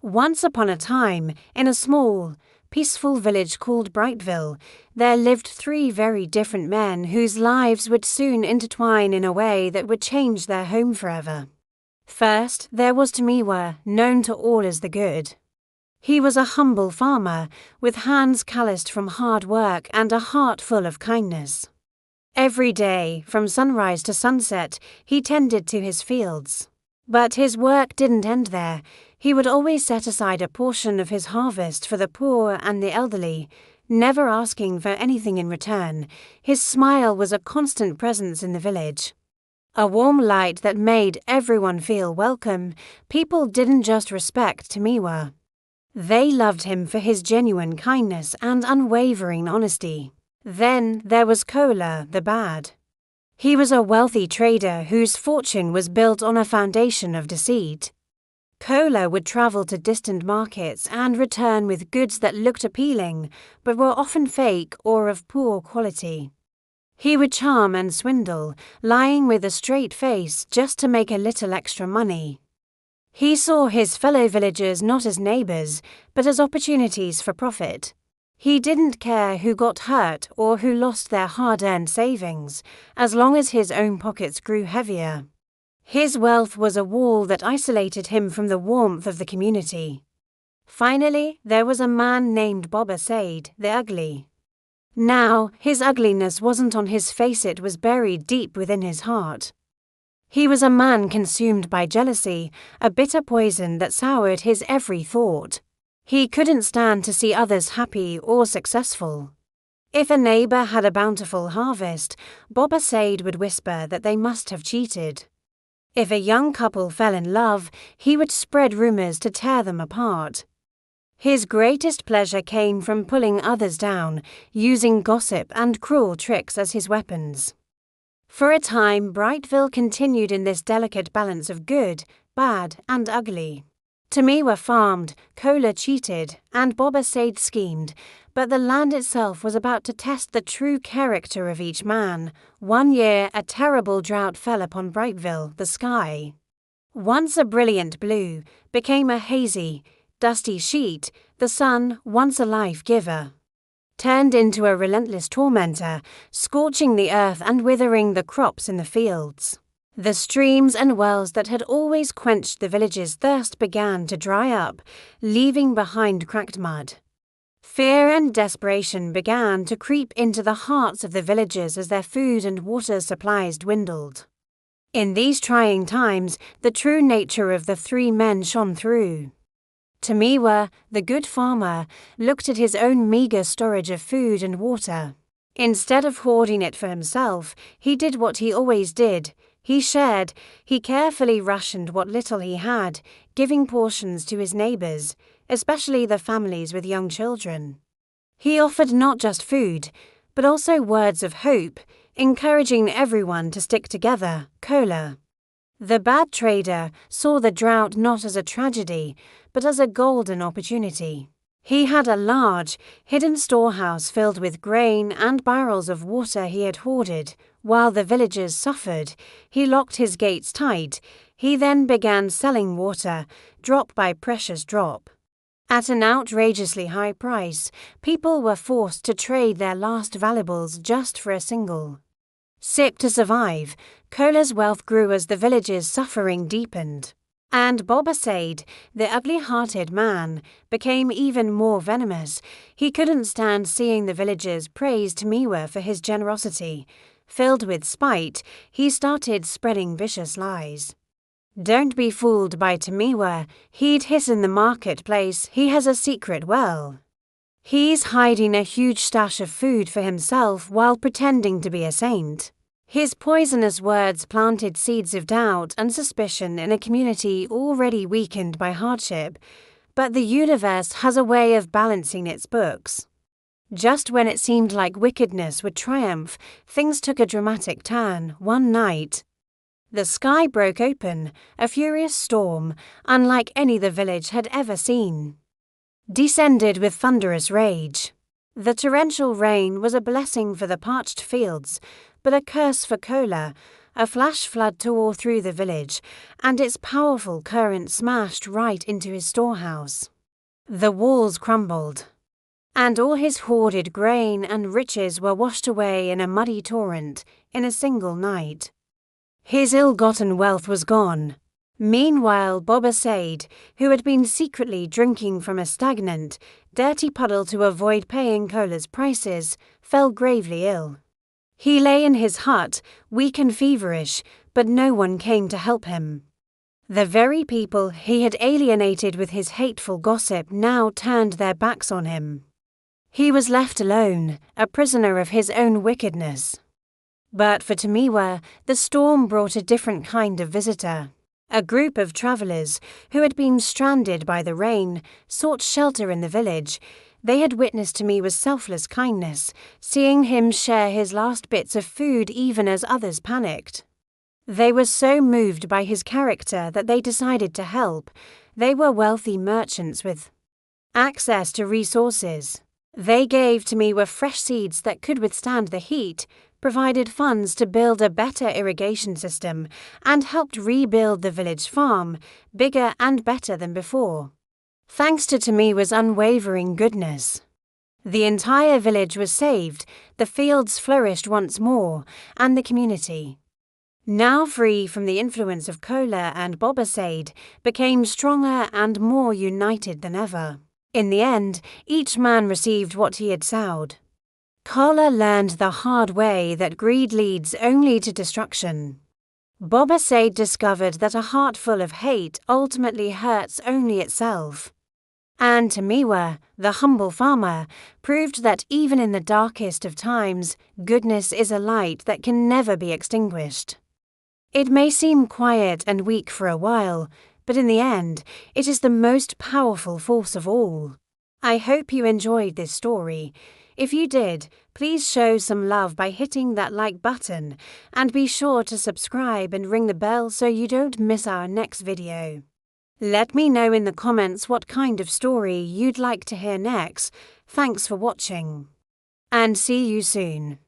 Once upon a time, in a small, peaceful village called Brightville, there lived three very different men whose lives would soon intertwine in a way that would change their home forever. First, there was Tomiwa, known to all as the Good. He was a humble farmer, with hands calloused from hard work and a heart full of kindness. Every day, from sunrise to sunset, he tended to his fields. But his work didn't end there. He would always set aside a portion of his harvest for the poor and the elderly, never asking for anything in return. His smile was a constant presence in the village. A warm light that made everyone feel welcome. People didn't just respect Tomiwa. They loved him for his genuine kindness and unwavering honesty. Then there was Kola, the Bad. He was a wealthy trader whose fortune was built on a foundation of deceit. Kola would travel to distant markets and return with goods that looked appealing, but were often fake or of poor quality. He would charm and swindle, lying with a straight face just to make a little extra money. He saw his fellow villagers not as neighbors, but as opportunities for profit. He didn't care who got hurt or who lost their hard-earned savings, as long as his own pockets grew heavier. His wealth was a wall that isolated him from the warmth of the community. Finally, there was a man named Boba Said, the Ugly. Now, his ugliness wasn't on his face, it was buried deep within his heart. He was a man consumed by jealousy, a bitter poison that soured his every thought. He couldn't stand to see others happy or successful. If a neighbor had a bountiful harvest, Boba Said would whisper that they must have cheated. If a young couple fell in love, he would spread rumors to tear them apart. His greatest pleasure came from pulling others down, using gossip and cruel tricks as his weapons. For a time, Brightville continued in this delicate balance of good, bad, and ugly. Tomiwa farmed, Kola cheated, and Boba Said schemed, but the land itself was about to test the true character of each man. One year, a terrible drought fell upon Brightville, the sky. Once a brilliant blue, became a hazy, dusty sheet. The sun, once a life-giver, turned into a relentless tormentor, scorching the earth and withering the crops in the fields. The streams and wells that had always quenched the village's thirst began to dry up, leaving behind cracked mud. Fear and desperation began to creep into the hearts of the villagers as their food and water supplies dwindled. In these trying times, the true nature of the three men shone through. Tomiwa, the good farmer, looked at his own meager storage of food and water. Instead of hoarding it for himself, he did what he always did. He shared. He carefully rationed what little he had, giving portions to his neighbors, especially the families with young children. He offered not just food, but also words of hope, encouraging everyone to stick together. Kola, the Bad trader, saw the drought not as a tragedy, but as a golden opportunity. He had a large, hidden storehouse filled with grain and barrels of water he had hoarded. While the villagers suffered, he locked his gates tight. He then began selling water, drop by precious drop. At an outrageously high price, people were forced to trade their last valuables just for a single sip to survive. Kola's wealth grew as the village's suffering deepened. And Boba Said, the ugly-hearted man, became even more venomous. He couldn't stand seeing the villagers praise Tomiwa for his generosity. Filled with spite, he started spreading vicious lies. "Don't be fooled by Tomiwa," he'd hiss in the marketplace. "He has a secret well. He's hiding a huge stash of food for himself while pretending to be a saint." His poisonous words planted seeds of doubt and suspicion in a community already weakened by hardship. But the universe has a way of balancing its books. Just when it seemed like wickedness would triumph, things took a dramatic turn. One night, the sky broke open, a furious storm, unlike any the village had ever seen, descended with thunderous rage. The torrential rain was a blessing for the parched fields, but a curse for Kola, A flash flood tore through the village, and its powerful current smashed right into his storehouse. The walls crumbled, and all his hoarded grain and riches were washed away in a muddy torrent in a single night. His ill-gotten wealth was gone. Meanwhile, Baba Said, who had been secretly drinking from a stagnant, dirty puddle to avoid paying Kola's prices, fell gravely ill. He lay in his hut, weak and feverish, but no one came to help him. The very people he had alienated with his hateful gossip now turned their backs on him. He was left alone, a prisoner of his own wickedness. But for Tomiwa, the storm brought a different kind of visitor. A group of travellers, who had been stranded by the rain, sought shelter in the village. They had witnessed Tomiwa's selfless kindness, seeing him share his last bits of food even as others panicked. They were so moved by his character that they decided to help. They were wealthy merchants with access to resources. They gave Tomiwa fresh seeds that could withstand the heat, provided funds to build a better irrigation system, and helped rebuild the village farm, bigger and better than before. Thanks to Tomiwa's unwavering goodness, the entire village was saved, the fields flourished once more, and the community, now free from the influence of Kola and Baba Said, became stronger and more united than ever. In the end, each man received what he had sowed. Kola learned the hard way that greed leads only to destruction. Baba Said discovered that a heart full of hate ultimately hurts only itself. And Tomiwa, the humble farmer, proved that even in the darkest of times, goodness is a light that can never be extinguished. It may seem quiet and weak for a while, but in the end, it is the most powerful force of all. I hope you enjoyed this story. If you did, please show some love by hitting that like button, and be sure to subscribe and ring the bell so you don't miss our next video. Let me know in the comments what kind of story you'd like to hear next. Thanks for watching, and see you soon.